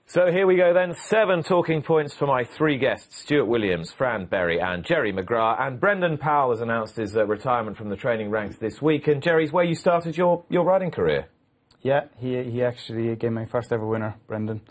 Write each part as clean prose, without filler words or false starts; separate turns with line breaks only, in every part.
So here we go then, 7 talking points for my 3 guests, Stuart Williams, Fran Berry and Jerry McGrath. And Brendan Powell has announced his retirement from the training ranks this week. And Jerry's where you started your riding career.
Yeah, he actually gave my first ever winner, Brendan.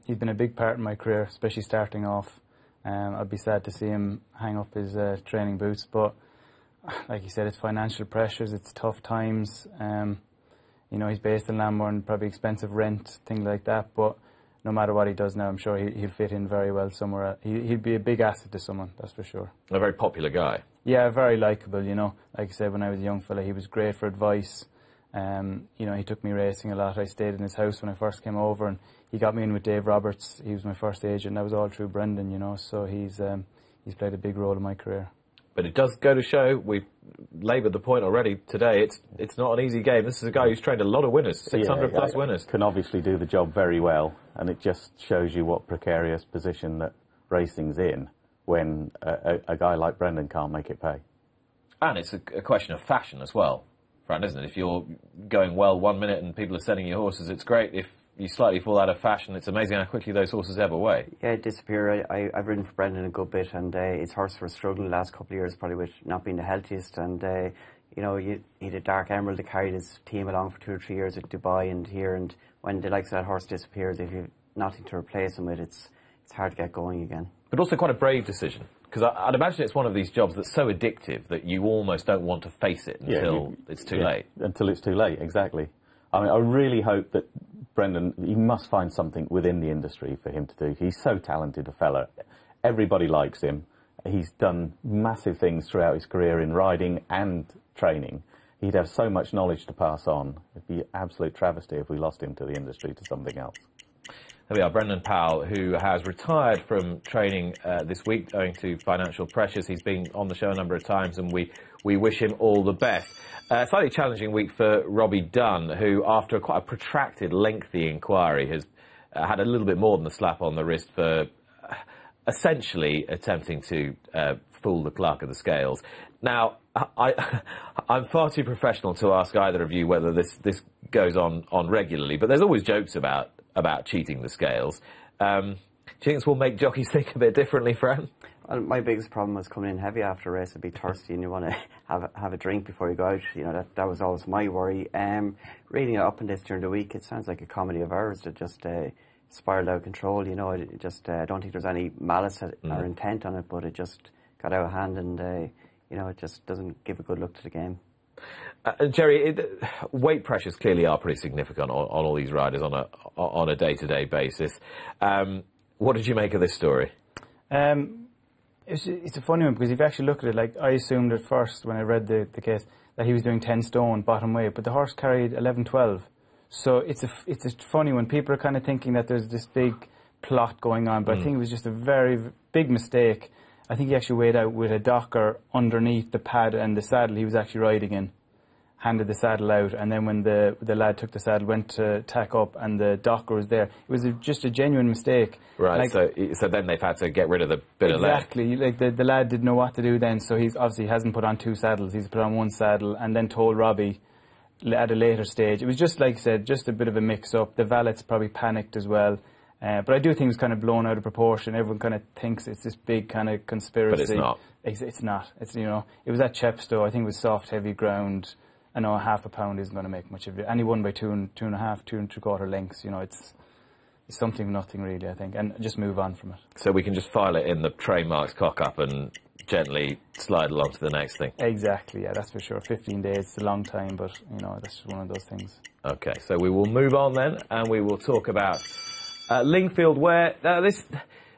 He's been a big part in my career, especially starting off. I'd be sad to see him hang up his training boots, but like you said, it's financial pressures, it's tough times. You know, he's based in Lambourne, probably expensive rent, things like that, but no matter what he does now, I'm sure he'll fit in very well somewhere. He'll be a big asset to someone, that's for sure.
A very popular guy.
Yeah, very likeable, you know. Like I said, when I was a young fella, he was great for advice. You know, he took me racing a lot. I stayed in his house when I first came over, and he got me in with Dave Roberts. He was my first agent. That was all through Brendan, you know, so he's played a big role in my career.
But it does go to show, we've laboured the point already today, it's not an easy game. This is a guy who's trained a lot of winners, 600 plus winners.
Can obviously do the job very well, and it just shows you what precarious position that racing's in when a guy like Brendan can't make it pay.
And it's a question of fashion as well, Fran, isn't it? If you're going well 1 minute and people are selling your horses, it's great. If you slightly fall out of fashion, it's amazing how quickly those horses ebb away.
Yeah, disappear. I've ridden for Brendan a good bit, and his horses were struggling the last couple of years, probably with not being the healthiest. And you know, he had a Dark Emerald that carried his team along for 2 or 3 years at Dubai and here. And when the likes of that horse disappears, if you've nothing to replace him with, it's hard to get going again.
But also quite a brave decision, because I'd imagine it's one of these jobs that's so addictive that you almost don't want to face it until it's too late.
Until it's too late, exactly. I mean, I really hope that Brendan, he must find something within the industry for him to do. He's so talented a fella. Everybody likes him. He's done massive things throughout his career in riding and training. He'd have so much knowledge to pass on. It'd be an absolute travesty if we lost him to the industry, to something else.
There we are, Brendan Powell, who has retired from training this week owing to financial pressures. He's been on the show a number of times, and we wish him all the best. Slightly challenging week for Robbie Dunn, who, after quite a protracted, lengthy inquiry, has had a little bit more than a slap on the wrist for essentially attempting to fool the clerk of the scales. Now, I'm far too professional to ask either of you whether this goes on regularly, but there's always jokes about cheating the scales. Do you think this will make jockeys think a bit differently, Fran?
Well, my biggest problem was coming in heavy after a race and be thirsty, and you want to have a drink before you go out. You know, that was always my worry. Reading it up on this during the week, it sounds like a comedy of errors that just spiraled out of control. You know, I don't think there's any malice or intent on it, but it just got out of hand, and you know, it just doesn't give a good look to the game.
Jerry, weight pressures clearly are pretty significant on all these riders on a day-to-day basis. What did you make of this story?
It's a funny one, because if you actually look at it, like, I assumed at first when I read the case that he was doing 10 stone bottom weight, but the horse carried 11, 12. So it's a funny one. People are kind of thinking that there's this big plot going on, but I think it was just a very big mistake. I think he actually weighed out with a docker underneath the pad and the saddle he was actually riding in. Handed the saddle out, and then when the lad took the saddle, went to tack up, and the docker was there. It was just a genuine mistake.
Right, like, so then they've had to get rid of the bit of lead.
Exactly, like the lad didn't know what to do then, so he's obviously hasn't put on 2 saddles, he's put on 1 saddle, and then told Robbie at a later stage. It was just, like I said, just a bit of a mix-up. The valet's probably panicked as well. But I do think it was kind of blown out of proportion. Everyone kind of thinks it's this big kind of conspiracy.
But it's not.
It's not. It's, you know, it was at Chepstow. I think it was soft, heavy ground. I know half a pound isn't going to make much of it. And he won by 2 2.5, 2 3/4 lengths. You know, it's something nothing really, I think, and just move on from it.
So we can just file it in the trademarks cock-up and gently slide along to the next thing.
Exactly, yeah, that's for sure. 15 days, it's a long time, but, you know, that's one of those things.
OK, so we will move on then, and we will talk about Lingfield, where this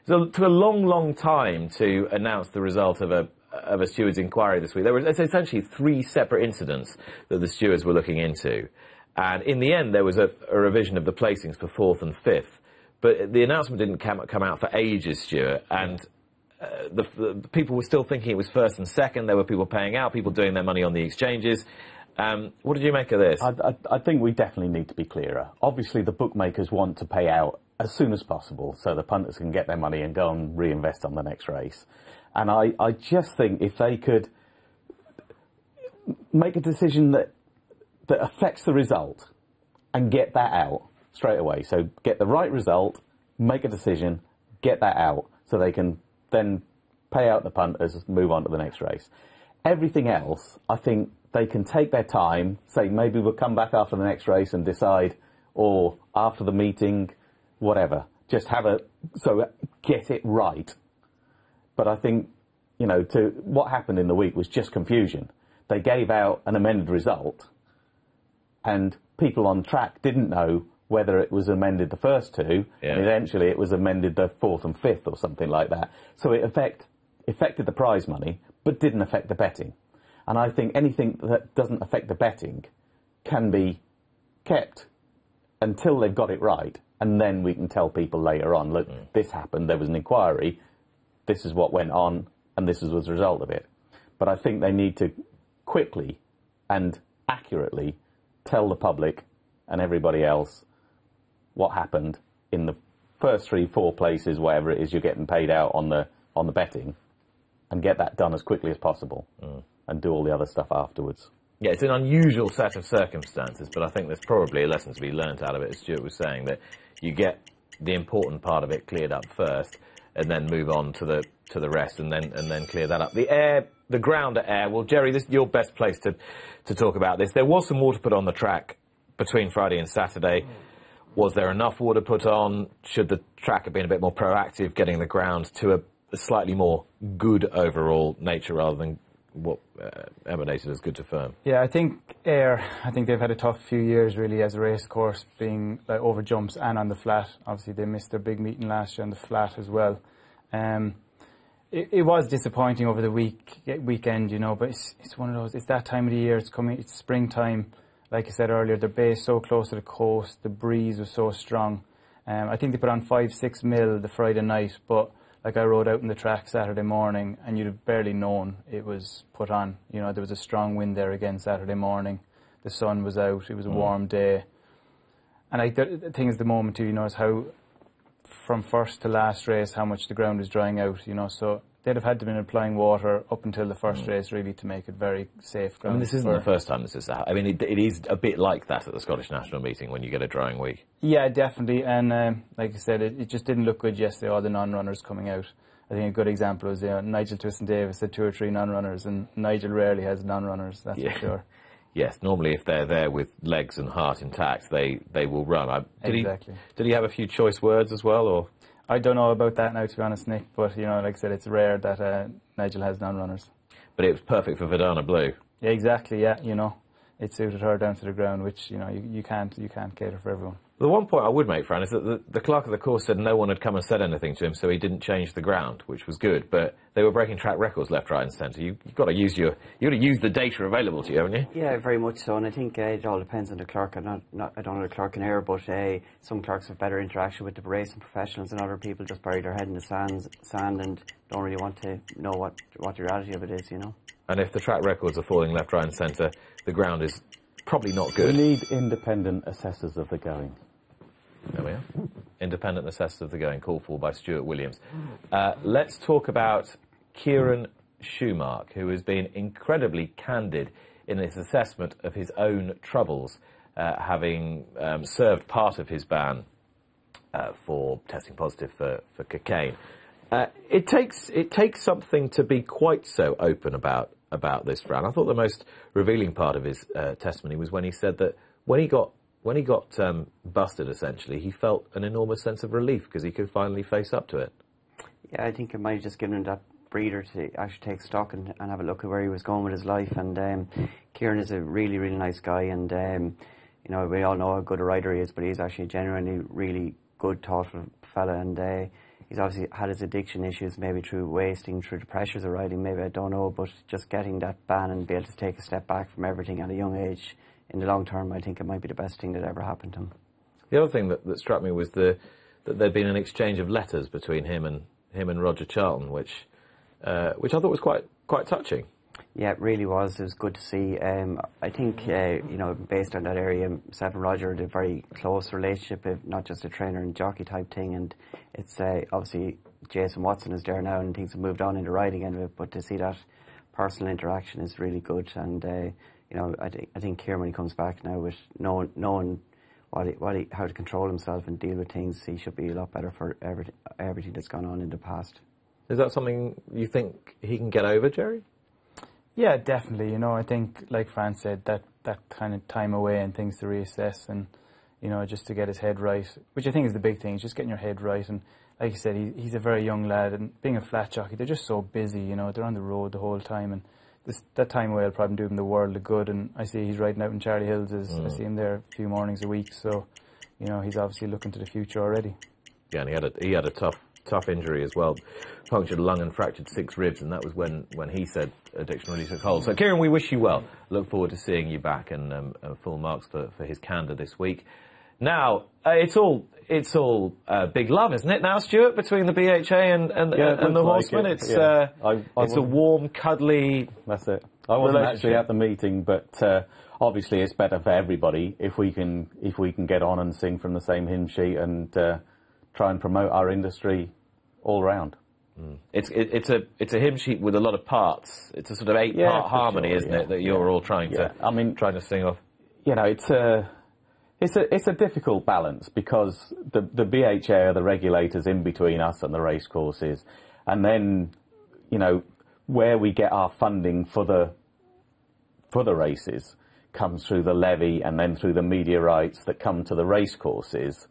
took a long time to announce the result of a steward's inquiry this week. There were essentially 3 separate incidents that the stewards were looking into. And in the end, there was a revision of the placings for 4th and 5th. But the announcement didn't come out for ages, Stuart. And the people were still thinking it was 1st and 2nd. There were people paying out, people doing their money on the exchanges. What did you make of this?
I think we definitely need to be clearer. Obviously, the bookmakers want to pay out as soon as possible so the punters can get their money and go and reinvest on the next race. And I just think if they could make a decision that affects the result and get that out straight away. So get the right result, make a decision, get that out, so they can then pay out the punters, move on to the next race. Everything else, I think they can take their time, say maybe we'll come back after the next race and decide, or after the meeting, whatever. Just get it right. But I think, what happened in the week was just confusion. They gave out an amended result, and people on track didn't know whether it was amended the first two, and eventually it was amended the fourth and fifth or something like that. So it affected the prize money, but didn't affect the betting. And I think anything that doesn't affect the betting can be kept until they've got it right, and then we can tell people later on, look, this happened, there was an inquiry, this is what went on, and this was the result of it. But I think they need to quickly and accurately tell the public and everybody else what happened in the first 3-4 places, whatever it is you're getting paid out on the betting, and get that done as quickly as possible, and do all the other stuff afterwards.
Yeah, it's an unusual set of circumstances, but I think there's probably a lesson to be learnt out of it, as Stuart was saying, that you get the important part of it cleared up first, and then move on to the rest, and then clear that up. The ground air. Well, Jerry, this is your best place to talk about this. There was some water put on the track between Friday and Saturday. Was there enough water put on? Should the track have been a bit more proactive, getting the ground to a slightly more good overall nature rather than what emanated as good to firm?
Yeah, I think they've had a tough few years really as a race course, being like over jumps and on the flat. Obviously they missed their big meeting last year on the flat as well. It was disappointing over the weekend, but it's one of those, it's that time of the year, it's springtime. Like I said earlier, they're based so close to the coast, the breeze was so strong. I think they put on 5-6 mil the Friday night, but like I rode out in the track Saturday morning and you'd have barely known it was put on. There was a strong wind there again Saturday morning. The sun was out, it was a warm day. And the thing is, the moment too, is how from first to last race, how much the ground is drying out, so they'd have had to been applying water up until the first race really to make it very safe ground.
This isn't the first time this has happened. It is a bit like that at the Scottish National Meeting when you get a drying week. Yeah,
definitely, and like I said, it just didn't look good yesterday, all the non-runners coming out. I think a good example was Nigel Twiston-Davis had 2 or 3 non-runners, and Nigel rarely has non-runners, that's for sure.
Yes, normally if they're there with legs and heart intact, they will run.
Exactly.
Did he have a few choice words as well, or?
I don't know about that now, to be honest, Nick, but, like I said, it's rare that Nigel has non-runners.
But it was perfect for Verdana Blue.
Yeah, exactly, yeah, it suited her down to the ground, which, you can't cater for everyone.
The one point I would make, Fran, is that the clerk of the course said no one had come and said anything to him, so he didn't change the ground, which was good. But they were breaking track records left, right, and centre. You've got to use the data available to you, haven't you?
Yeah, very much so. And I think it all depends on the clerk. I don't know the clerk in error, but some clerks have better interaction with the racing professionals, and other people just bury their head in the sand and don't really want to know what the reality of it is.
And if the track records are falling left, right, and centre, the ground is probably not good.
We need independent assessors of the going.
There we are. Independent assessors of the going, called for by Stuart Williams. Let's talk about Kieran Schumacher, who has been incredibly candid in his assessment of his own troubles, having served part of his ban for testing positive for cocaine. It takes something to be quite so open about this, Fran. I thought the most revealing part of his testimony was when he said that when he got busted, essentially, he felt an enormous sense of relief because he could finally face up to it.
Yeah, I think it might have just given him that breather to actually take stock and have a look at where he was going with his life. And Kieran is a really, really nice guy, and we all know how good a rider he is, but he's actually a genuinely really good, thoughtful fella, and he's obviously had his addiction issues, maybe through wasting, through the pressures of riding, maybe, I don't know, but just getting that ban and be able to take a step back from everything at a young age, in the long term, I think it might be the best thing that ever happened to him.
The other thing that struck me was that there'd been an exchange of letters between him and Roger Charlton, which I thought was quite touching.
Yeah, it really was. It was good to see. I think, based on that area, himself and Roger had a very close relationship, not just a trainer and jockey type thing. And it's obviously Jason Watson is there now and things have moved on in the riding end of it, but to see that personal interaction is really good. And I think Kieran, when he comes back now with knowing how to control himself and deal with things. He should be a lot better for everything that's gone on in the past.
Is that something you think he can get over, Jerry?
Yeah, definitely. You know, I think, like Fran said, that kind of time away and things to reassess and, you know, just to get his head right, which I think is the big thing, is just getting your head right. And like you said, he's a very young lad, and being a flat jockey, they're just so busy, you know, they're on the road the whole time, and that time away will probably do him the world of good. And I see he's riding out in Charlie Hills, I see him there a few mornings a week, so, you know, he's obviously looking to the future already.
Yeah, and he had a tough injury as well, punctured a lung and fractured 6 ribs, and that was when he said addiction really took hold. So Kieran, we wish you well. Look forward to seeing you back, and full marks for his candour this week. Now, it's all big love, isn't it now, Stuart, between the BHA and the horsemen?
Like
it's
it's
a warm, cuddly.
That's it. I wasn't actually at the meeting, but obviously it's better for everybody if we can get on and sing from the same hymn sheet and try and promote our industry all round.
It's a hymn sheet with a lot of parts. It's a sort of 8-part harmony, isn't it? That you're all trying to sing off.
You know, it's a difficult balance, because the BHA are the regulators in between us and the racecourses, and then, you know, where we get our funding for the races comes through the levy and then through the media rights that come to the racecourses.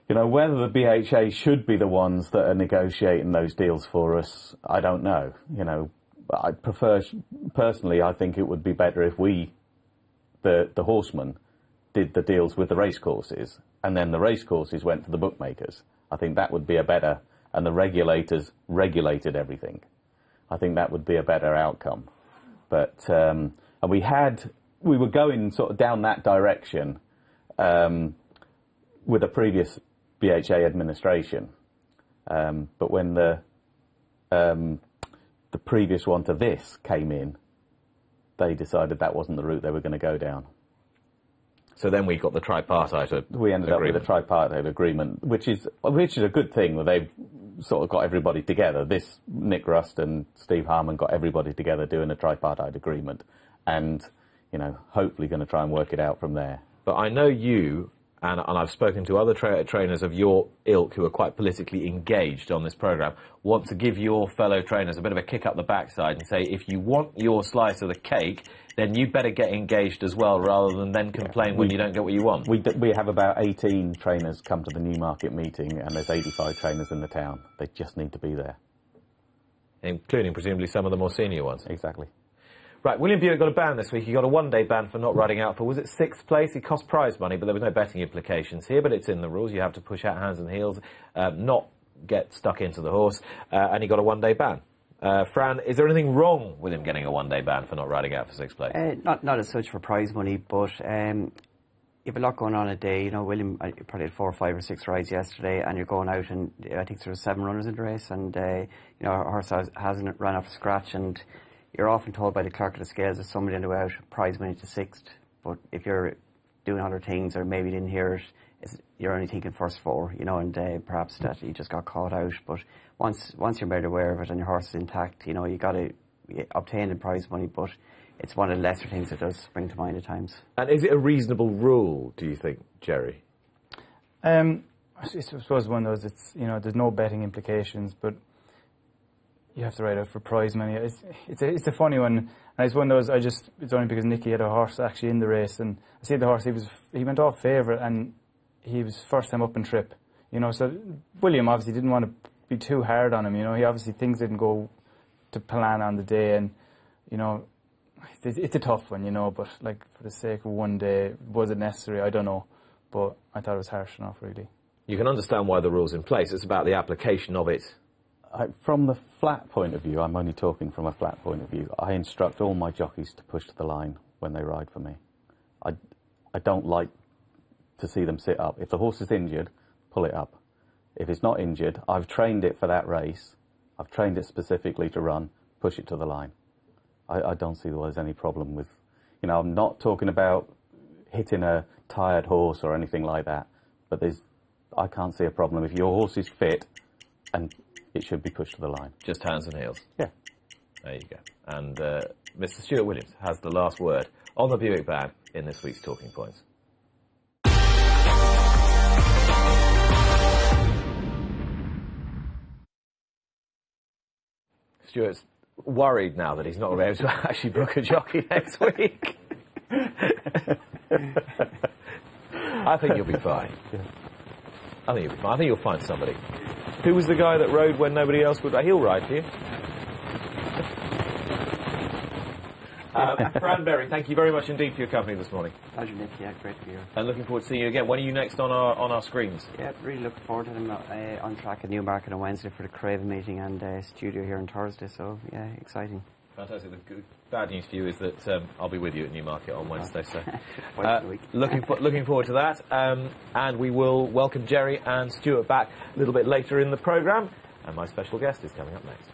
You know, whether the BHA should be the ones that are negotiating those deals for us, I don't know. You know, personally, I think it would be better if we, the horsemen, did the deals with the racecourses, and then the racecourses went to the bookmakers. I think that would be and the regulators regulated everything. I think that would be a better outcome. But and we were going sort of down that direction with a previous BHA administration, but when the previous one to this came in, they decided that wasn't the route they were going to go down.
So then we got the tripartite agreement.
We ended up with a tripartite agreement, which is a good thing, where they've sort of got everybody together. Nick Rust and Steve Harmon got everybody together doing a tripartite agreement, and, you know, hopefully going to try and work it out from there.
But I know you, and I've spoken to other trainers of your ilk who are quite politically engaged on this programme, want to give your fellow trainers a bit of a kick up the backside and say, if you want your slice of the cake, then you better get engaged as well, rather than then complain when you don't get what you want.
We have about 18 trainers come to the Newmarket meeting, and there's 85 trainers in the town. They just need to be there.
Including, presumably, some of the more senior ones.
Exactly.
Right, William Buick got a ban this week. He got a one-day ban for not riding out for, was it 6th place? He cost prize money, but there was no betting implications here, but it's in the rules. You have to push out hands and heels, not get stuck into the horse, and he got a one-day ban. Fran, is there anything wrong with him getting a one-day ban for not riding out for 6th place?
Not as such for prize money, but you have a lot going on a day. You know, William probably had 4 or 5 or 6 rides yesterday, and you're going out, and I think there were 7 runners in the race, and you know, our horse hasn't run up to scratch, and you're often told by the clerk of the scales that somebody on the way out prize money to 6th, but if you're doing other things or maybe didn't hear it, you're only thinking first 4, you know, and perhaps that you just got caught out. But once you're made aware of it and your horse is intact, you know, you got to obtain the prize money, but it's one of the lesser things that does spring to mind at times.
And is it a reasonable rule, do you think, Jerry?
I suppose one of those, it's, you know, there's no betting implications, but you have to ride out for prize money. It's a funny one, and it's one of those, it's only because Nicky had a horse actually in the race, and I see the horse, he went off favourite, and he was first time up in trip, you know, so William obviously didn't want to be too hard on him, you know, things didn't go to plan on the day, and, you know, it's a tough one, you know, but, like, for the sake of one day, was it necessary? I don't know, but I thought it was harsh enough, really.
You can understand why the rule's in place. It's about the application of it.
From the flat point of view, I'm only talking from a flat point of view, I instruct all my jockeys to push to the line when they ride for me. I don't like to see them sit up. If the horse is injured, pull it up. If it's not injured, I've trained it for that race, I've trained it specifically to run, push it to the line. I don't see there's any problem with, you know, I'm not talking about hitting a tired horse or anything like that, but I can't see a problem. If your horse is fit, and it should be pushed to the line.
Just hands and heels.
Yeah.
There you go. And Mr. Stuart Williams has the last word on the Buick ban in this week's Talking Points. Stuart's worried now that he's not going to be able to actually book a jockey next week. I think you'll be fine. I think you'll be fine. I think you'll find somebody. Who was the guy that rode when nobody else would? He'll ride for you. Fran Berry, thank you very much indeed for your company this morning.
Pleasure, Nick. Yeah, great to be here.
And looking forward to seeing you again. When are you next on our screens?
Yeah, really looking forward to them. On track at Newmarket on Wednesday for the Craven meeting and studio here on Thursday. So yeah, exciting.
Fantastic. The bad news for you is that I'll be with you at Newmarket on Wednesday. So
Twice a week.
looking forward to that. And we will welcome Jerry and Stuart back a little bit later in the programme. And my special guest is coming up next.